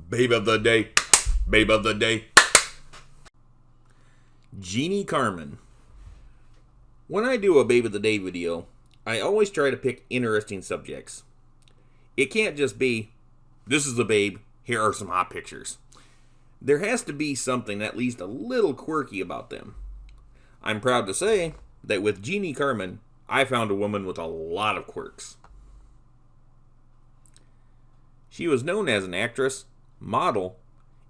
Babe of the day. Babe of the day. Jeanne Carmen. When I do a Babe of the Day video, I always try to pick interesting subjects. It can't just be, this is the babe, here are some hot pictures. There has to be something at least a little quirky about them. I'm proud to say that with Jeanne Carmen, I found a woman with a lot of quirks. She was known as an actress, model,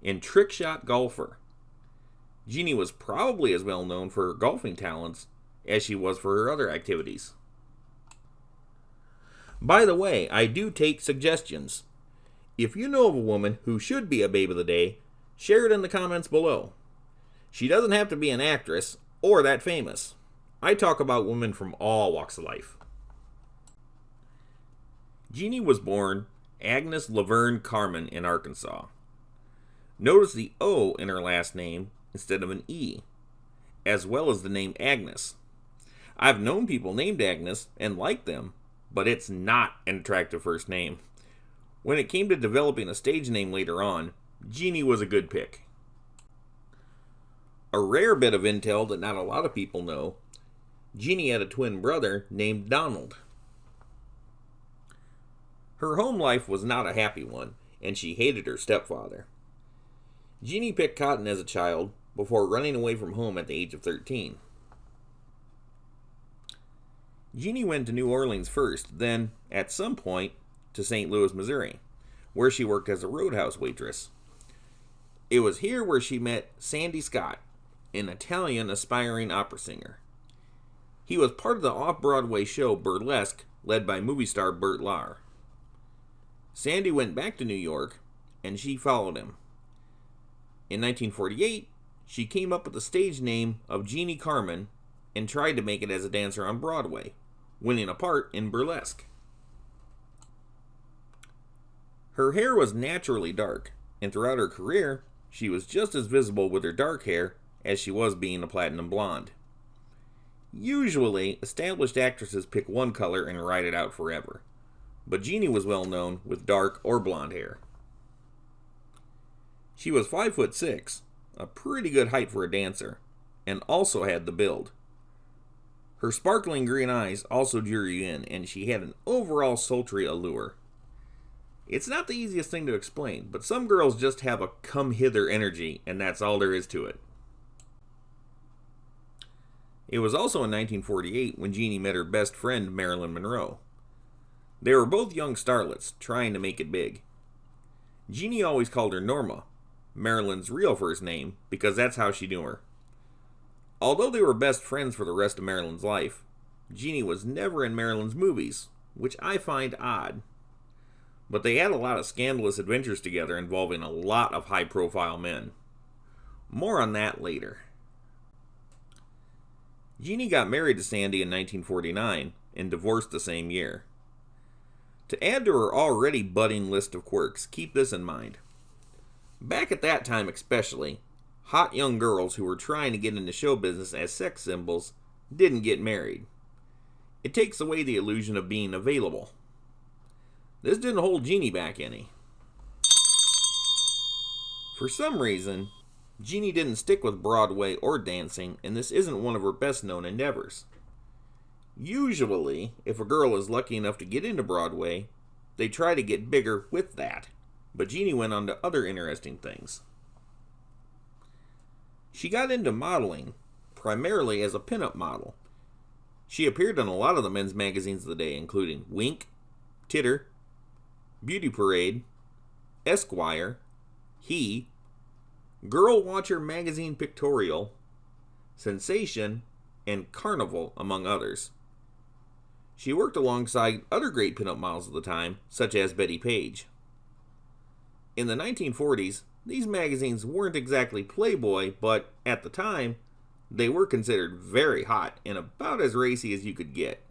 and trick shot golfer. Jeanne was probably as well known for her golfing talents as she was for her other activities. By the way, I do take suggestions. If you know of a woman who should be a Babe of the Day, share it in the comments below. She doesn't have to be an actress or that famous. I talk about women from all walks of life. Jeanne was born Agnes Laverne Carmen in Arkansas. Notice the O in her last name instead of an E, as well as the name Agnes. I've known people named Agnes and liked them, but it's not an attractive first name. When it came to developing a stage name later on, Jeanne was a good pick. A rare bit of intel that not a lot of people know, Jeanne had a twin brother named Donald. Her home life was not a happy one, and she hated her stepfather. Jeanne picked cotton as a child before running away from home at the age of 13. Jeanne went to New Orleans first, then, at some point, to St. Louis, Missouri, where she worked as a roadhouse waitress. It was here where she met Sandy Scott, an Italian aspiring opera singer. He was part of the off-Broadway show Burlesque, led by movie star Burt Lahr. Sandy went back to New York, and she followed him. In 1948, she came up with the stage name of Jeanne Carmen and tried to make it as a dancer on Broadway, winning a part in Burlesque. Her hair was naturally dark, and throughout her career, she was just as visible with her dark hair as she was being a platinum blonde. Usually, established actresses pick one color and ride it out forever, but Jeanne was well known with dark or blonde hair. She was 5'6", a pretty good height for a dancer, and also had the build. Her sparkling green eyes also drew you in, and she had an overall sultry allure. It's not the easiest thing to explain, but some girls just have a come-hither energy, and that's all there is to it. It was also in 1948 when Jeanne met her best friend, Marilyn Monroe. They were both young starlets, trying to make it big. Jeanne always called her Norma, Marilyn's real first name, because that's how she knew her. Although they were best friends for the rest of Marilyn's life, Jeanne was never in Marilyn's movies, which I find odd. But they had a lot of scandalous adventures together involving a lot of high-profile men. More on that later. Jeanne got married to Sandy in 1949 and divorced the same year. To add to her already budding list of quirks, keep this in mind. Back at that time especially, hot young girls who were trying to get into show business as sex symbols didn't get married. It takes away the illusion of being available. This didn't hold Jeanne back any. For some reason, Jeanne didn't stick with Broadway or dancing, and this isn't one of her best-known endeavors. Usually, if a girl is lucky enough to get into Broadway, they try to get bigger with that, but Jeanne went on to other interesting things. She got into modeling, primarily as a pinup model. She appeared in a lot of the men's magazines of the day, including Wink, Titter, Beauty Parade, Esquire, He, Girl Watcher Magazine Pictorial, Sensation, and Carnival, among others. She worked alongside other great pinup models of the time, such as Betty Page. In the 1940s, these magazines weren't exactly Playboy, but at the time, they were considered very hot and about as racy as you could get.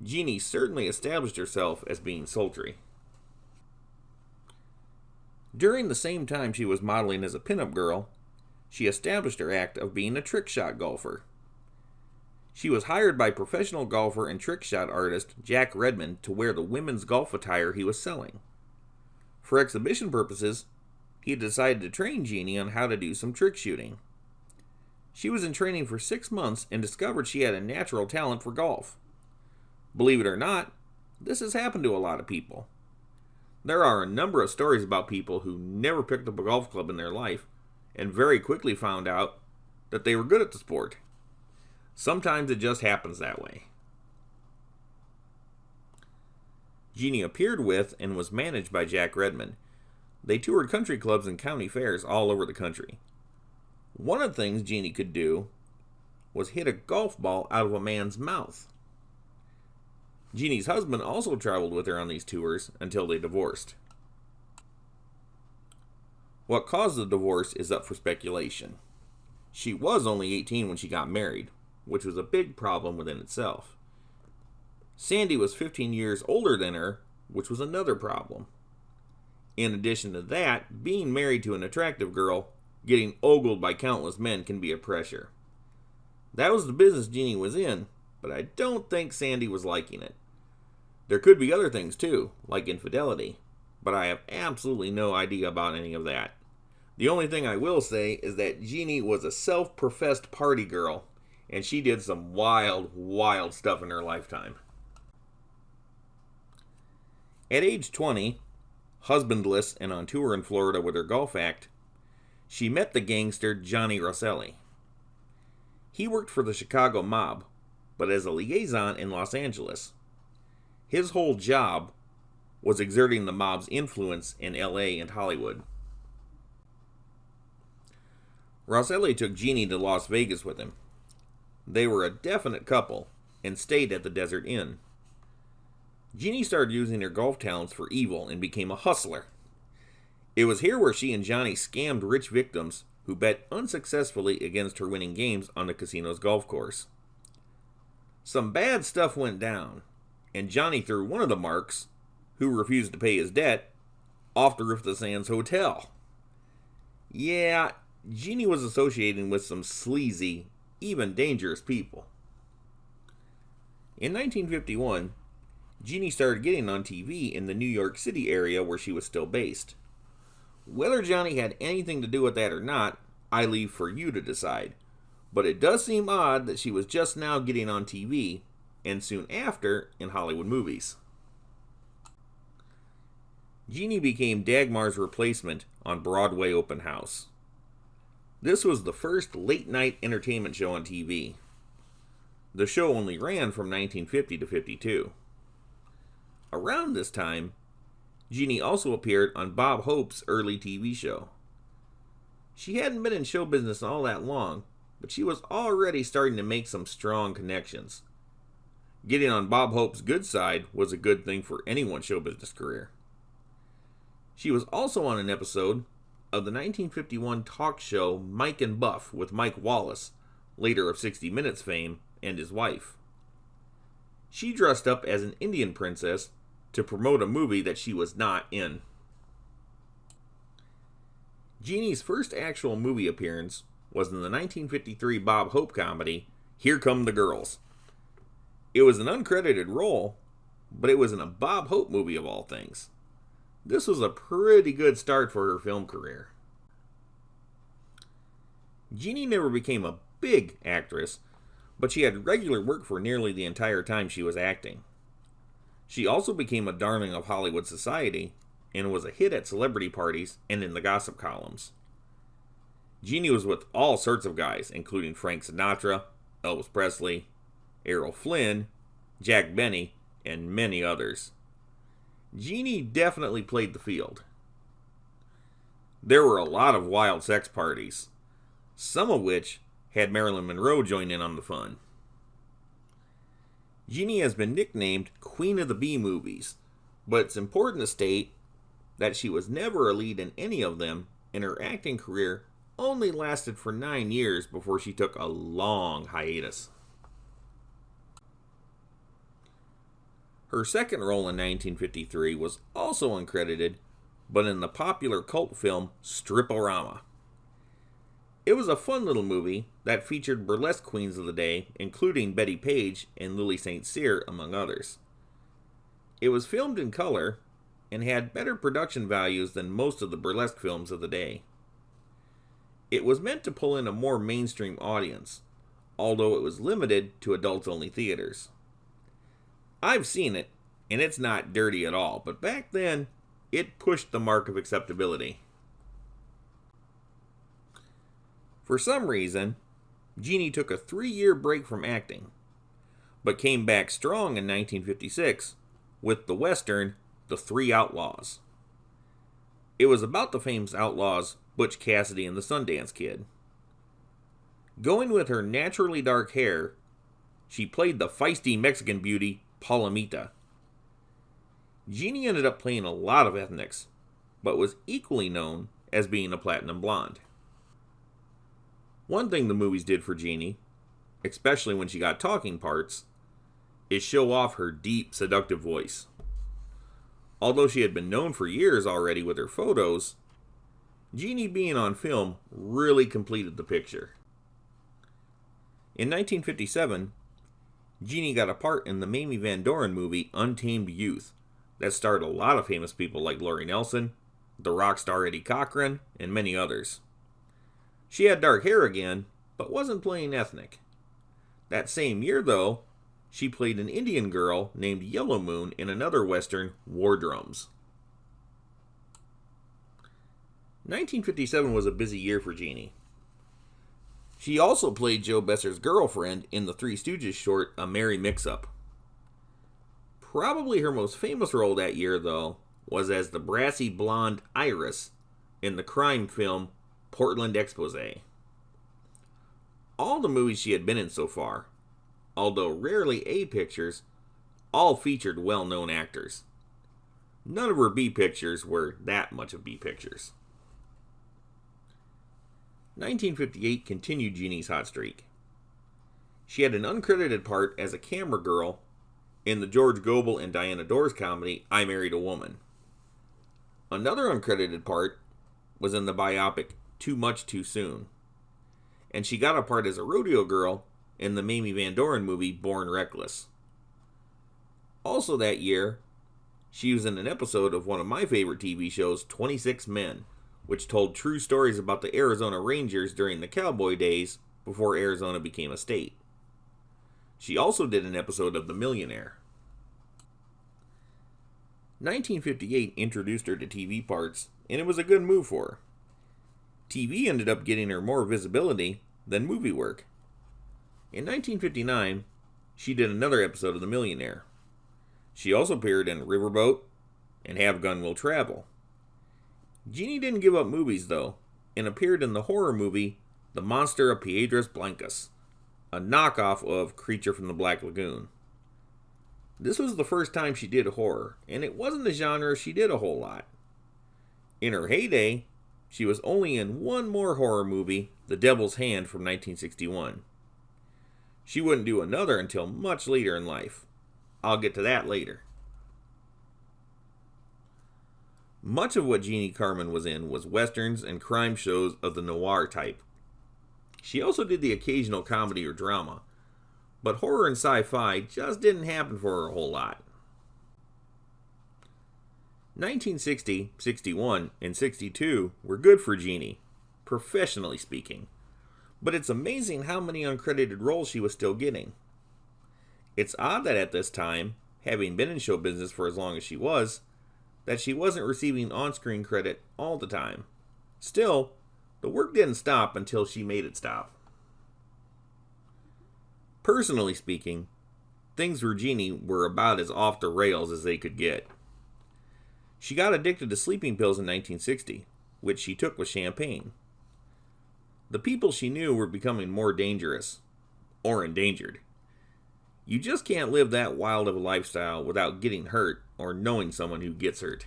Jeanne certainly established herself as being sultry. During the same time she was modeling as a pinup girl, she established her act of being a trick shot golfer. She was hired by professional golfer and trick shot artist Jack Redmond to wear the women's golf attire he was selling. For exhibition purposes, he decided to train Jeanne on how to do some trick shooting. She was in training for 6 months and discovered she had a natural talent for golf. Believe it or not, this has happened to a lot of people. There are a number of stories about people who never picked up a golf club in their life and very quickly found out that they were good at the sport. Sometimes it just happens that way. Jeanne appeared with and was managed by Jack Redman. They toured country clubs and county fairs all over the country. One of the things Jeanne could do was hit a golf ball out of a man's mouth. Jeanne's husband also traveled with her on these tours until they divorced. What caused the divorce is up for speculation. She was only 18 when she got married, which was a big problem within itself. Sandy was 15 years older than her, which was another problem. In addition to that, being married to an attractive girl, getting ogled by countless men can be a pressure. That was the business Jeanne was in, but I don't think Sandy was liking it. There could be other things too, like infidelity, but I have absolutely no idea about any of that. The only thing I will say is that Jeanne was a self-professed party girl, and she did some wild, wild stuff in her lifetime. At age 20, husbandless and on tour in Florida with her golf act, she met the gangster Johnny Rosselli. He worked for the Chicago mob, but as a liaison in Los Angeles. His whole job was exerting the mob's influence in LA and Hollywood. Rosselli took Jeanne to Las Vegas with him. They were a definite couple and stayed at the Desert Inn. Jeanne started using her golf talents for evil and became a hustler. It was here where she and Johnny scammed rich victims who bet unsuccessfully against her winning games on the casino's golf course. Some bad stuff went down, and Johnny threw one of the marks, who refused to pay his debt, off the roof of the Sands Hotel. Yeah, Jeanne was associating with some sleazy, even dangerous people. In 1951, Jeanne started getting on TV in the New York City area where she was still based. Whether Johnny had anything to do with that or not, I leave for you to decide. But it does seem odd that she was just now getting on TV, and soon after in Hollywood movies. Jeanne became Dagmar's replacement on Broadway Open House. This was the first late-night entertainment show on TV. The show only ran from 1950 to 52. Around this time, Jeanne also appeared on Bob Hope's early TV show. She hadn't been in show business all that long, but she was already starting to make some strong connections. Getting on Bob Hope's good side was a good thing for anyone's show business career. She was also on an episode of the 1951 talk show Mike and Buff with Mike Wallace, later of 60 Minutes fame, and his wife. She dressed up as an Indian princess to promote a movie that she was not in. Jeanne's first actual movie appearance was in the 1953 Bob Hope comedy, Here Come the Girls. It was an uncredited role, but it was in a Bob Hope movie of all things. This was a pretty good start for her film career. Jeanne never became a big actress, but she had regular work for nearly the entire time she was acting. She also became a darling of Hollywood society and was a hit at celebrity parties and in the gossip columns. Jeanne was with all sorts of guys, including Frank Sinatra, Elvis Presley, Errol Flynn, Jack Benny, and many others. Jeanne definitely played the field. There were a lot of wild sex parties, some of which had Marilyn Monroe join in on the fun. Jeanne has been nicknamed Queen of the B-movies, but it's important to state that she was never a lead in any of them, and her acting career only lasted for 9 years before she took a long hiatus. Her second role in 1953 was also uncredited, but in the popular cult film Strip-O-Rama. It was a fun little movie that featured burlesque queens of the day, including Betty Page and Lily St. Cyr, among others. It was filmed in color, and had better production values than most of the burlesque films of the day. It was meant to pull in a more mainstream audience, although it was limited to adults-only theaters. I've seen it, and it's not dirty at all, but back then, it pushed the mark of acceptability. For some reason, Jeanne took a 3-year break from acting, but came back strong in 1956 with the western The Three Outlaws. It was about the famous outlaws Butch Cassidy and the Sundance Kid. Going with her naturally dark hair, she played the feisty Mexican beauty Palomita. Jeanne ended up playing a lot of ethnics, but was equally known as being a platinum blonde. One thing the movies did for Jeanne, especially when she got talking parts, is show off her deep, seductive voice. Although she had been known for years already with her photos, Jeanne being on film really completed the picture. In 1957, Jeanne got a part in the Mamie Van Doren movie Untamed Youth that starred a lot of famous people like Lori Nelson, the rock star Eddie Cochran, and many others. She had dark hair again, but wasn't playing ethnic. That same year, though, she played an Indian girl named Yellow Moon in another western, War Drums. 1957 was a busy year for Jeanne. She also played Joe Besser's girlfriend in the Three Stooges short A Merry Mix-Up. Probably her most famous role that year, though, was as the brassy blonde Iris in the crime film Portland Exposé. All the movies she had been in so far, although rarely A pictures, all featured well-known actors. None of her B pictures were that much of B pictures. 1958 continued Jeanne's hot streak. She had an uncredited part as a camera girl in the George Gobel and Diana Dors comedy I Married a Woman. Another uncredited part was in the biopic Too Much Too Soon. And she got a part as a rodeo girl in the Mamie Van Doren movie Born Reckless. Also that year, she was in an episode of one of my favorite TV shows, 26 Men, which told true stories about the Arizona Rangers during the cowboy days before Arizona became a state. She also did an episode of The Millionaire. 1958 introduced her to TV parts, and it was a good move for her. TV ended up getting her more visibility than movie work. In 1959, she did another episode of The Millionaire. She also appeared in Riverboat and Have Gun Will Travel. Jeanne didn't give up movies, though, and appeared in the horror movie The Monster of Piedras Blancas, a knockoff of Creature from the Black Lagoon. This was the first time she did horror, and it wasn't a genre she did a whole lot. In her heyday, she was only in one more horror movie, The Devil's Hand from 1961. She wouldn't do another until much later in life. I'll get to that later. Much of what Jeanne Carmen was in was westerns and crime shows of the noir type. She also did the occasional comedy or drama, but horror and sci-fi just didn't happen for her a whole lot. 1960, 61, and 62 were good for Jeanne, professionally speaking, but it's amazing how many uncredited roles she was still getting. It's odd that at this time, having been in show business for as long as she was, that she wasn't receiving on-screen credit all the time. Still, the work didn't stop until she made it stop. Personally speaking, things for Jeanne were about as off the rails as they could get. She got addicted to sleeping pills in 1960, which she took with champagne. The people she knew were becoming more dangerous, or endangered. You just can't live that wild of a lifestyle without getting hurt or knowing someone who gets hurt.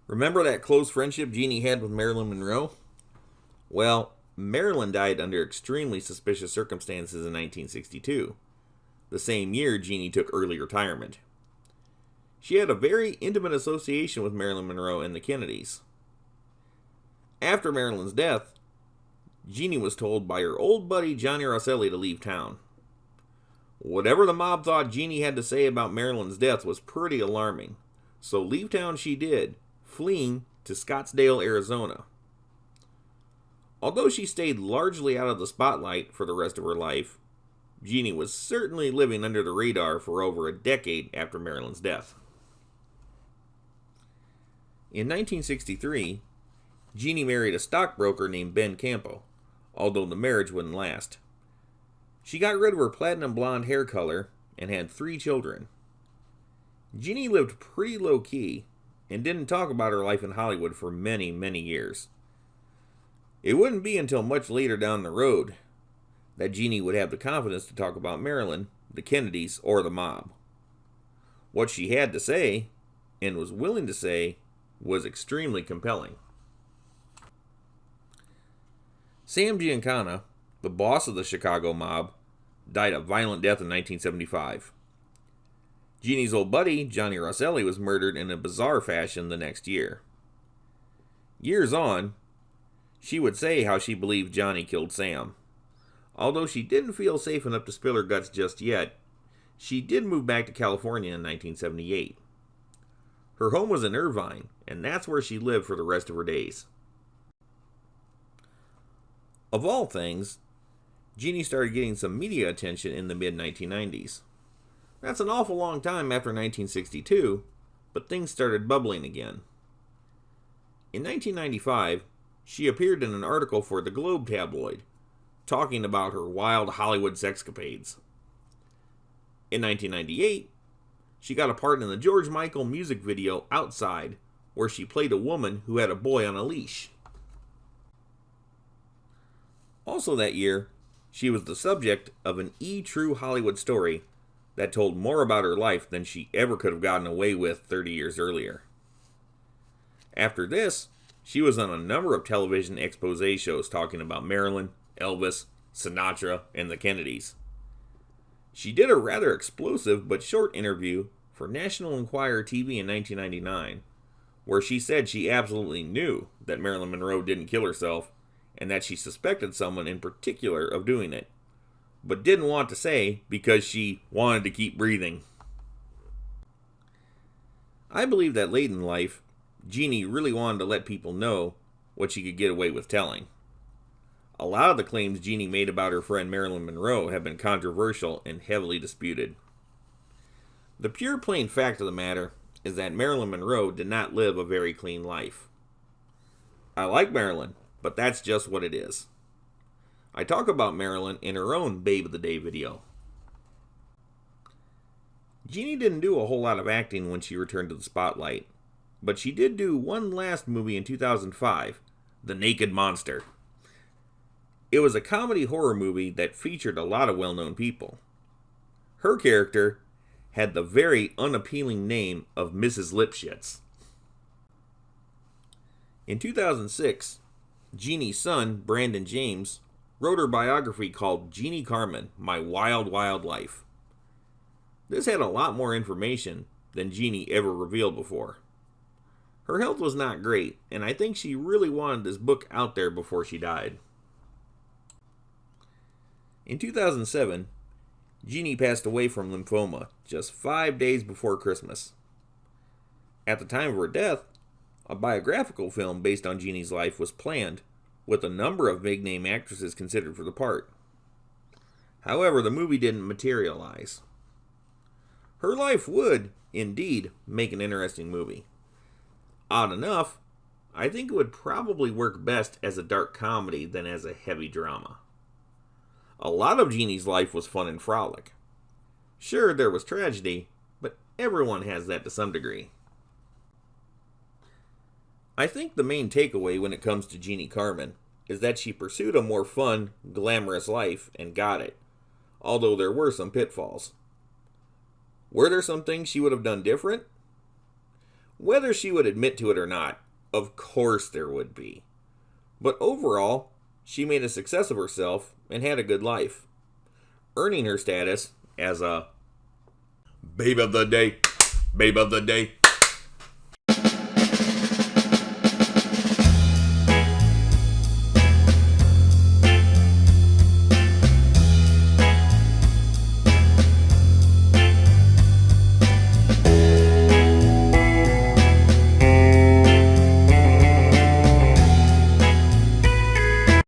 Remember that close friendship Jeanne had with Marilyn Monroe? Well, Marilyn died under extremely suspicious circumstances in 1962, the same year Jeanne took early retirement. She had a very intimate association with Marilyn Monroe and the Kennedys. After Marilyn's death, Jeanne was told by her old buddy Johnny Rosselli to leave town. Whatever the mob thought Jeanne had to say about Marilyn's death was pretty alarming, so leave town she did, fleeing to Scottsdale, Arizona. Although she stayed largely out of the spotlight for the rest of her life, Jeanne was certainly living under the radar for over a decade after Marilyn's death. In 1963, Jeanne married a stockbroker named Ben Campo, although the marriage wouldn't last. She got rid of her platinum blonde hair color and had 3 children. Jeanne lived pretty low-key and didn't talk about her life in Hollywood for many, many years. It wouldn't be until much later down the road that Jeanne would have the confidence to talk about Marilyn, the Kennedys, or the mob. What she had to say, and was willing to say, was extremely compelling. Sam Giancana, the boss of the Chicago mob, died a violent death in 1975. Jeanne's old buddy, Johnny Rosselli, was murdered in a bizarre fashion the next year. Years on, she would say how she believed Johnny killed Sam. Although she didn't feel safe enough to spill her guts just yet, she did move back to California in 1978. Her home was in Irvine, and that's where she lived for the rest of her days. Of all things, Jeanne started getting some media attention in the mid-1990s. That's an awful long time after 1962, but things started bubbling again. In 1995, she appeared in an article for the Globe tabloid, talking about her wild Hollywood sexcapades. In 1998, she got a part in the George Michael music video Outside, where she played a woman who had a boy on a leash. Also that year, she was the subject of an True Hollywood story that told more about her life than she ever could have gotten away with 30 years earlier. After this, she was on a number of television expose shows talking about Marilyn, Elvis, Sinatra, and the Kennedys. She did a rather explosive but short interview for National Enquirer TV in 1999, where she said she absolutely knew that Marilyn Monroe didn't kill herself and that she suspected someone in particular of doing it, but didn't want to say because she wanted to keep breathing. I believe that late in life, Jeanne really wanted to let people know what she could get away with telling. A lot of the claims Jeanne made about her friend Marilyn Monroe have been controversial and heavily disputed. The pure plain fact of the matter is that Marilyn Monroe did not live a very clean life. I like Marilyn, but that's just what it is. I talk about Marilyn in her own Babe of the Day video. Jeanne didn't do a whole lot of acting when she returned to the spotlight, but she did do one last movie in 2005, The Naked Monster. It was a comedy horror movie that featured a lot of well-known people. Her character had the very unappealing name of Mrs. Lipschitz. In 2006, Jeanne's son, Brandon James, wrote her biography called Jeanne Carmen, My Wild, Wild Life. This had a lot more information than Jeanne ever revealed before. Her health was not great, and I think she really wanted this book out there before she died. In 2007, Jeanne passed away from lymphoma just 5 days before Christmas. At the time of her death, a biographical film based on Jeanne's life was planned, with a number of big-name actresses considered for the part. However, the movie didn't materialize. Her life would, indeed, make an interesting movie. Odd enough, I think it would probably work best as a dark comedy than as a heavy drama. A lot of Jeanne's life was fun and frolic. Sure, there was tragedy, but everyone has that to some degree. I think the main takeaway when it comes to Jeanne Carmen is that she pursued a more fun, glamorous life and got it, although there were some pitfalls. Were there some things she would have done different? Whether she would admit to it or not, of course there would be. But overall, she made a success of herself and had a good life, earning her status as a Babe of the Day, Babe of the Day.